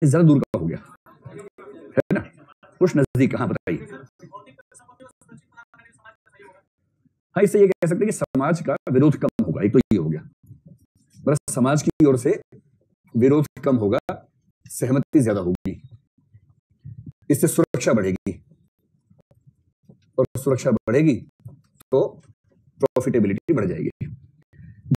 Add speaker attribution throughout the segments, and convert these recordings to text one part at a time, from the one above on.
Speaker 1: ज्यादा दूर का हो गया, है ना? पुश नजदीक, हाँ बताइए। हाँ, इससे ये कह सकते हैं कि समाज का विरोध कम होगा, एक तो ये हो गया, बस समाज की ओर से विरोध कम होगा, सहमति ज्यादा होगी, इससे सुरक्षा बढ़ेगी, और सुरक्षा बढ़ेगी तो प्रॉफिटेबिलिटी बढ़ जाएगी।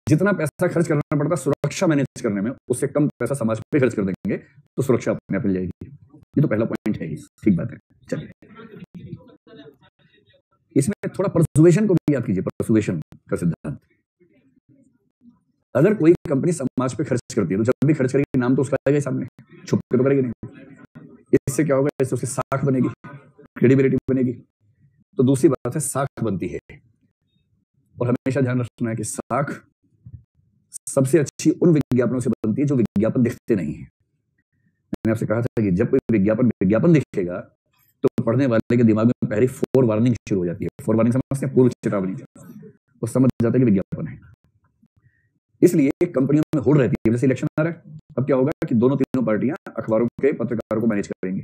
Speaker 1: जितना पैसा खर्च करना पड़ता सुरक्षा मैनेज करने में, उससे कम पैसा समाज पे खर्च कर देंगे तो सुरक्षा अपने आप मिल जाएगी। ये तो पहला पॉइंट है ही, ठीक बात है। चलिए, इसमें थोड़ा परसुएशन को भी याद कीजिए, परसुएशन का सिद्धांत। अगर कोई कंपनी समाज पे खर्च करती है तो जब भी खर्च करेगी नाम तो उसका आएगा सामने, छुप के तो करेगी नहीं। इससे क्या होगा, इससे उसकी साख बनेगी, क्रेडिबिलिटी बनेगी। तो दूसरी बात है साख बनती है, और हमेशा ध्यान रखना है कि साख सबसे अच्छी उन विज्ञापनों से बनती है जो विज्ञापन दिखते नहीं है। मैंने आपसे कहा था कि जब कोई विज्ञापन दिखेगा तो पढ़ने वाले के दिमाग में पहली फोर वार्निंग शुरू हो जाती है। फोर वार्निंग समझते हैं, पूर्व चेतावनी, वो समझ जाता है कि विज्ञापन है। इसलिए कंपनियों में होड़ रहती है, जैसे इलेक्शन आ रहा है, अब क्या होगा कि दोनों तीनों पार्टियां अखबारों के पत्रकारों को मैनेज करेंगी,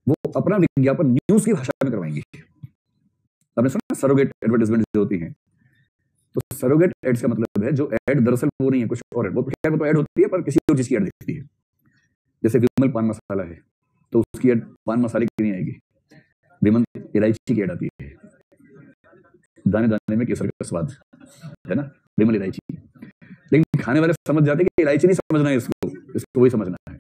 Speaker 1: वो अपना विज्ञापन न्यूज की भाषा में करवाएंगी। आपने सुना सरोगेट एडवर्टाइजमेंट जो होती हैं, तो सरोगेट एड्स का मतलब है जो एड दरअसल वो नहीं है, कुछ और है, वो तो एड होती है पर किसी और चीज की एड दिखती है। जैसे विमल पान मसाला है तो उसकी एड पान मसाले की नहीं आएगी, विमल इलायची की एड आती है, दाने दाने में केसर का स्वाद, है ना, विमल इलायची। लेकिन खाने वाले समझ जाते हैं कि इलायची नहीं समझना है, इसको वही समझना है।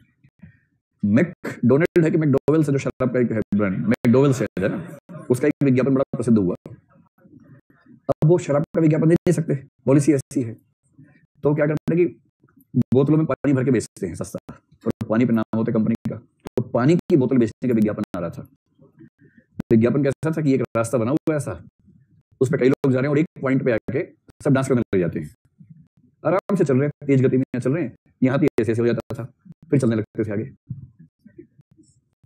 Speaker 1: मैकडोनल्ड है कि मैकडोवेल्स जो शराब का एक ब्रांड, मैकडोवेल्स है ना, उसका एक विज्ञापन बड़ा प्रसिद्ध हुआ। अब वो शराब का विज्ञापन दे नहीं सकते, पॉलिसी ऐसी है, तो क्या करते हैं कि बोतलों में पानी भर के बेचते हैं सस्ता, और पानी पे नाम होता है कंपनी का, तो पानी की बोतल बेचने का विज्ञापन आ रहा था। विज्ञापन कैसा था कि एक रास्ता बना हुआ ऐसा, उस पर कई लोग जा रहे हैं और एक पॉइंट पे आके सब डांस करने लग जाते हैं, आराम से चल रहे हैं, तेज गति में चल रहे हैं, यहाँ भी ऐसे हो जाता था, फिर चलने लगते थे आगे।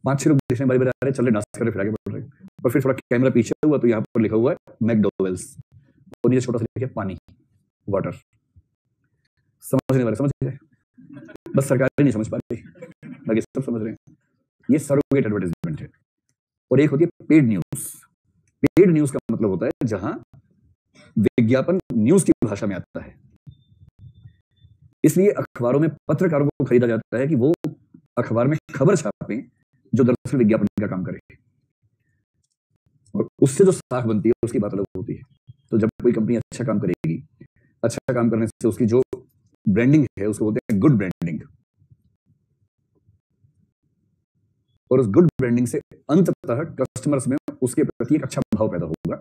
Speaker 1: 5-6 लोग देखने बारी बारी आ रहे, चल रहे, डांस कर रहे, फिर आगे बढ़ रहे, और फिर थोड़ा कैमरा पीछे हुआ तो यहाँ पर लिखा हुआ है मैकडोवेल्स, और नीचे छोटा सा लिखा पानी, वाटर। समझने वाले समझ गए, बस सरकार ही नहीं समझ पा रही, बाकी सब समझ रहे हैं। ये सरोगेट एडवर्टाइजमेंट है। और एक होती है पेड न्यूज। पेड न्यूज का मतलब होता है जहां विज्ञापन न्यूज की भाषा में आता है। इसलिए अखबारों में पत्रकारों को खरीदा जाता है कि वो अखबार में खबर छापें जो दरअसल विज्ञापन का काम करे, और उससे जो साख बनती है उसकी बात अलग होती है। तो जब कोई कंपनी अच्छा काम करेगी, अच्छा काम करने से उसकी जो ब्रांडिंग है उसको बोलते हैं गुड ब्रांडिंग, और उस गुड ब्रांडिंग से अंततः कस्टमर्स में उसके प्रति एक अच्छा भाव पैदा होगा,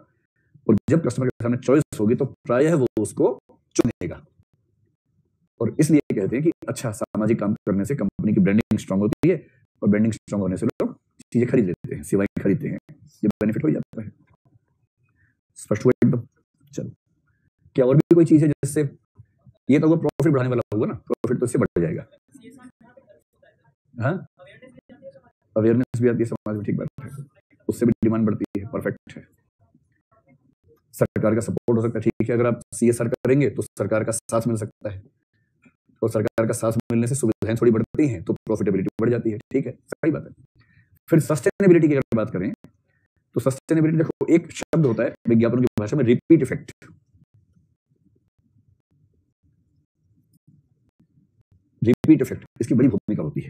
Speaker 1: और जब कस्टमर के सामने चॉइस होगी तो प्रायः वो उसको चुनेगा। और इसलिए कहते हैं कि अच्छा सामाजिक काम करने से कंपनी की ब्रांडिंग स्ट्रांग होती है, और ब्रांडिंग स्ट्रांग होने से लोग चीजें खरीद लेते हैं, सेवाएं खरीदते हैं, ये बेनिफिट हो जाता है। स्पष्ट हुआ एकदम? चलो, क्या और भी कोई चीज है जिससे ये तो प्रॉफिट बढ़ाने वाला होगा ना, प्रॉफिट तो इससे बढ़ जाएगा। हाँ, अवेयरनेस भी आती है समाज में, ठीक बात है, उससे भी डिमांड बढ़ती है, परफेक्ट है। सरकार का सपोर्ट हो सकता है, ठीक है, अगर आप CSR करेंगे तो सरकार का साथ मिल सकता है, और सरकार का साथ मिलने से सुविधाएं थोड़ी बढ़ती हैं तो प्रॉफिटेबिलिटी बढ़ जाती है, ठीक है, सही बात है। फिर सस्टेनेबिलिटी की अगर बात करें तो सस्टेनेबिलिटी, देखो एक शब्द होता है विज्ञापन की भाषा में, रिपीट इफेक्ट। रिपीट इफेक्ट, इसकी बड़ी भूमिका होती है।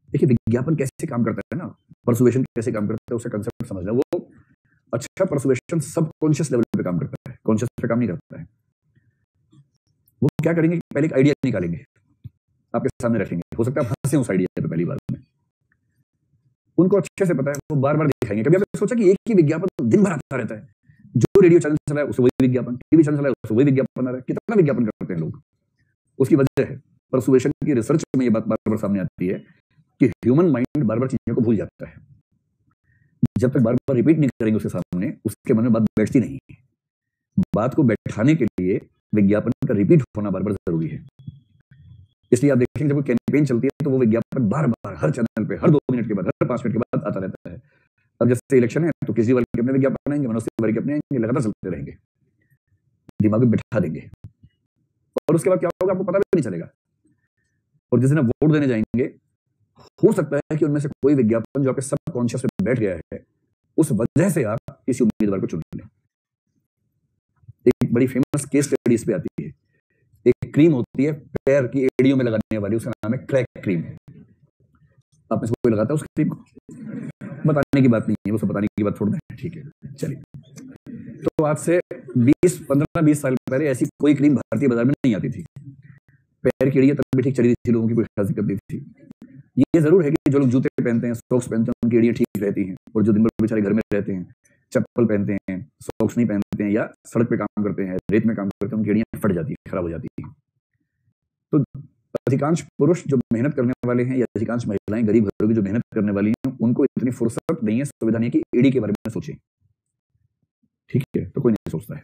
Speaker 1: देखिए विज्ञापन कैसे काम करता है ना, परसुएशन कैसे काम करता है, उसका कंसेप्ट समझना। वो अच्छा परसुएशन सबकॉन्शियस लेवल पे काम करता है, कॉन्शियस पे काम नहीं करता है। वो क्या करेंगे, पहले एक आइडिया निकालेंगे, आपके सामने रखेंगे, हो सकता है आप हंसे उस आइडिया पे पहली बार में, उनको अच्छे से पता है, वो बार बार दिखाएंगे। कभी आपने सोचा कि एक ही विज्ञापन दिन भर आता रहता है, जो रेडियो चैनल चला है उससे वही विज्ञापन, टीवी चैनल चला है उससे वही विज्ञापन आ रहा है, कितना विज्ञापन करते हैं लोग। उसकी वजह है परसुएशन की रिसर्च में ये बात बार बार सामने आती है कि ह्यूमन माइंड बार बार चीजों को भूल जाता है। जब तक बार बार रिपीट नहीं करेंगे उसके सामने, उसके मन में बात बैठती नहीं है। बात को बैठाने के लिए विज्ञापन का रिपीट होना बार बार जरूरी है। इसलिए आप देखेंगे जब कोई कैंपेन चलती है तो वो विज्ञापन बार बार हर चैनल पे हर 2 मिनट के बाद, हर 5 मिनट के बाद आता रहता है। अब जैसे इलेक्शन है तो केजरीवाल के अपने विज्ञापन आएंगे, मनोज तिवारी के अपने आएंगे, लगातार चलते रहेंगे, दिमाग में बैठा देंगे, और उसके बाद क्या होगा आपको पता भी नहीं चलेगा। और जिस दिन आप वोट देने जाएंगे, हो सकता है कि उनमें से कोई विज्ञापन जो आपके सबकॉन्शियस में बैठ गया है, उस वजह से आप किसी उम्मीदवार को चुन लें। एक बड़ी फेमस केस स्टडी इस पे आती है। एक क्रीम होती है पैर की एड़ियों में लगाने वाली, उसका नाम है क्रैक क्रीम। आप में से कोई लगाता है उस क्रीम को? बताने की बात नहीं है, वो सब बताने की बात थोड़ा है, ठीक है, चलिए। तो आज से 15-20 साल पहले ऐसी कोई क्रीम भारतीय बाजार में नहीं आती थी। पैर की एड़ियां तब भी ठीक चली थी, लोगों की कोई खास दिक्कत नहीं थी। ये जरूर है कि जो लोग जूते पहनते हैं, सॉक्स पहनते हैं, उनकी एड़ियां ठीक रहती हैं, और जो दिन भर बेचारे घर में रहते हैं, चप्पल पहनते हैं, सॉक्स नहीं पहनते हैं, या सड़क पे काम करते हैं, रेत में काम करते हैं, उनकी एड़ियां फट जाती है, खराब हो जाती है। तो अधिकांश पुरुष जो मेहनत करने वाले हैं, या अधिकांश महिलाएं गरीब घरों की जो मेहनत करने वाली हैं, उनको इतनी फुर्सत नहीं है, सुविधा नहीं है कि एड़ी के बारे में सोचें, ठीक है? तो कोई नहीं सोचता है।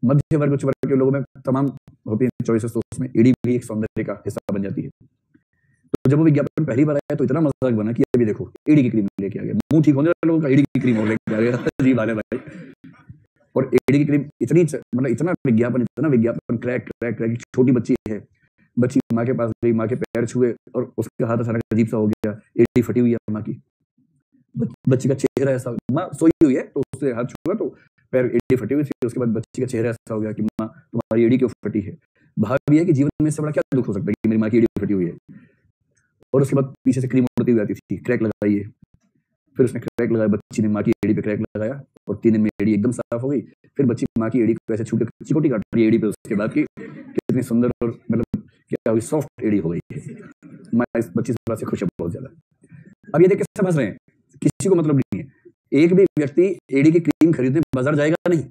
Speaker 1: मध्य वर्ग, उच्च वर्ग के लोगों में तमाम होती है चॉइसेस, तो उसमें एड़ी भी एक सौंदर्य का हिस्सा बन जाती है। तो जब वो विज्ञापन पहली बार आया तो इतना मजाक बना कि अभी देखो एड़ी की क्रीम लेके आ गया, मुंह ठीक होने वाले लोगों का एड़ी की क्रीम और लेके आ गया, अजीब हाल है भाई। और एड़ी की क्रीम इतनी, मतलब इतना विज्ञापन, क्रैक क्रैक क्रैक। छोटी बच्ची है, बच्ची माँ के पास गई, माँ के पैर छुए और उसका हाथ अचानक अजीब सा हो गया, एड़ी फटी हुई है माँ की। बच्ची का चेहरा ऐसा, माँ सोई हुई है तो उससे हाथ छुआ तो पैर एड़ी फटी हुई थी। उसके बाद बच्ची का चेहरा ऐसा हो गया कि माँ तुम्हारी एड़ी क्यों फटी है? भाव ये है कि जीवन में इससे बड़ा क्या दुख हो सकता है कि मेरी माँ की एड़ी फटी हुई है। और उसके बाद पीछे से क्रीम उड़ती हुई आती थी, क्रैक लगाइए। फिर उसने क्रैक लगाया, बच्ची ने माँ की एड़ी पे क्रैक लगाया, और 3 दिन में एड़ी एकदम साफ हो गई। फिर बच्ची माँ की एड़ी को ऐसे छू के चिकोटी काट रही है एड़ी पे, उसके बाद की कितनी सुंदर और मतलब क्या हुई, सॉफ्ट एड़ी हो गई है। माँ इस बच्ची से खुश है बहुत ज्यादा। अब ये देख के समझ रहे हैं, किसी को मतलब नहीं है। एक भी व्यक्ति एड़ी की क्रीम खरीदने बाजार जाएगा नहीं,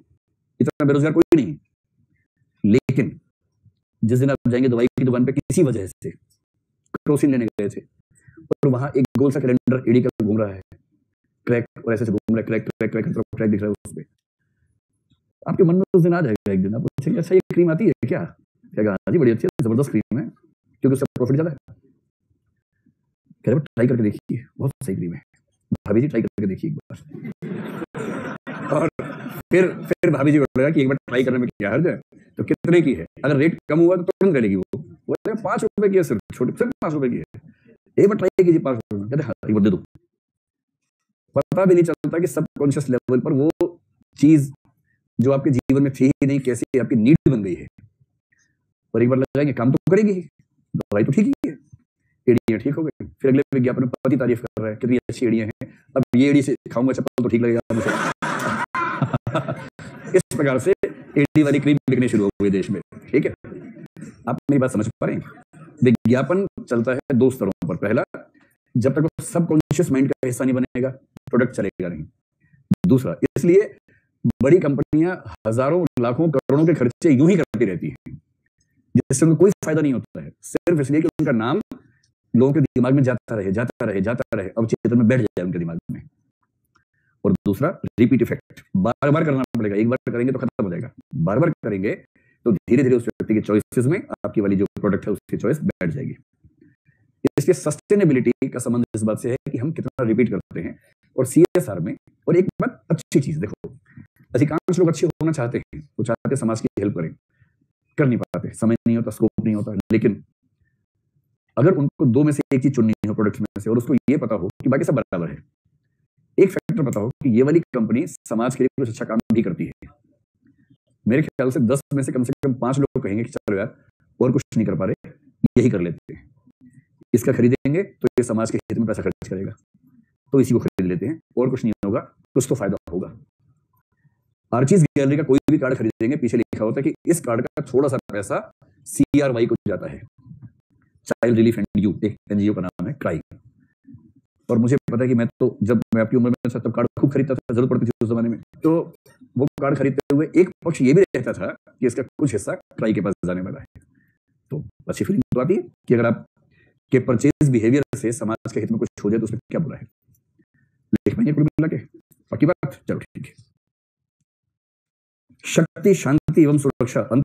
Speaker 1: इतना बेरोजगार कोई नहीं। लेकिन जिस दिन आप जाएंगे दवाई की दुकान पे किसी वजह से क्रोसिन लेने गए थे, और वहां एक गोल सा कैलेंडर एड़ी का घूम रहा है, क्रैक और ऐसे घूम रहा है, क्रैक क्रैक क्रैक क्रैक दिख रहा है उस पे, आपके मन में उस दिन आ जाएगा एक दिन, आप पूछेंगे अच्छा ये क्रीम आती है क्या? कहेगा जी बड़ी अच्छी है, जबरदस्त क्रीम है, क्योंकि उसका प्रॉफिट ज्यादा है। कह रहे ट्राई करके देखिए, बहुत सही क्रीम है, भाभी जी ट्राई करके देखिए एक बार। और फिर भाभी जी बोलेगा कि एक बार ट्राई करने में क्या हर्ज है? तो कितने की है? अगर रेट कम हुआ तो तुरंत ले लेगी वो 5 रुपए की है, सिर्फ सिर्फ 5 रुपए की है, एक बार ट्राई कीजिए 5 रुपए में। कहते हाँ एक बार दे दो। पता भी नहीं चलता कि सबकॉन्शियस लेवल पर वो चीज जो आपके जीवन में थी ही नहीं, कैसी आपकी नीड बन गई है। और एक बार लगाएंगे काम तो करेगी, दवाई तो ठीक ही है, एड़ियां ठीक हो गई। फिर अगले विज्ञापन में पति तारीफ कर रहा है कितनी अच्छी एड़ियां हैं, अब ये एड़ी से खाऊंगा चप्पल तो ठीक लगेगा मुझे। इस प्रकार से एड़ी वाली क्रीम बिकने शुरू हो गई देश में, ठीक है? आप मेरी बात समझ पा रहे हैं? विज्ञापन चलता है 2 स्तरों पर। पहला, जब तक वो सबकॉन्शियस माइंड का हिस्सा नहीं बनेगा प्रोडक्ट चलेगा नहीं। दूसरा, इसलिए बड़ी कंपनियां हजारों लाखों करोड़ों के खर्चे यूं ही करती रहती हैं, जिससे उनको कोई फायदा नहीं होता है, सिर्फ इसलिए कि उनका नाम लोगों के दिमाग में जाता रहे, अब चेतन में बैठ जाए उनके दिमाग में। और दूसरा, रिपीट इफेक्ट, बार बार करना पड़ेगा, एक बार करेंगे तो खत्म हो जाएगा, बार बार करेंगे तो धीरे धीरे उस व्यक्ति की चॉइसेस में आपकी वाली जो प्रोडक्ट है उसकी चॉइस बैठ जाएगी। इसलिए सस्टेनेबिलिटी का संबंध इस बात से है कि हम कितना रिपीट करते हैं। और CSR में, और एक बात अच्छी चीज देखो, अधिकांश लोग अच्छे होना चाहते हैं, वो चाहते हैं समाज की हेल्प करें, कर नहीं पाते, समय नहीं होता, स्कोप नहीं होता। लेकिन अगर उनको 2 में से एक चीज चुननी हो प्रोडक्ट्स में से, और उसको ये पता हो कि बाकी सब बराबर है, एक फैक्टर पता हो कि ये वाली कंपनी समाज के लिए कुछ अच्छा काम भी करती है, मेरे ख्याल से 10 में से कम 5 लोग कहेंगे कि चलो यार और कुछ नहीं कर पा रहे, यही कर लेते हैं, इसका खरीदेंगे तो ये समाज के हित में पैसा खर्च करेगा, तो इसी को खरीद लेते हैं, और कुछ नहीं होगा, कुछ तो फायदा होगा। आर्चीज गैलरी का कोई भी कार्ड खरीदेंगे, पीछे लिखा होता है कि इस कार्ड का थोड़ा सा पैसा CRY को जाता है, चाइल्ड रिलीफ एंड यू, एक NGO का नाम है क्राई। और मुझे पता है कि मैं तो जब मैं आपकी उम्र में था तब कार्ड खूब खरीदता था, जरूरत पड़ती थी उस जमाने में, तो वो कार्ड खरीदते हुए एक पक्ष ये भी रहता था कि इसका कुछ हिस्सा क्राई के पास जाने वाला है। तो अच्छी फीलिंग तो आती है कि अगर आप के परचेज बिहेवियर से समाज के हित में कुछ हो जाए तो उसमें क्या बुरा है। लिख पाएंगे कुल मिला के? पक्की बात? चलो ठीक है। शक्ति, शांति एवं सुरक्षा अंत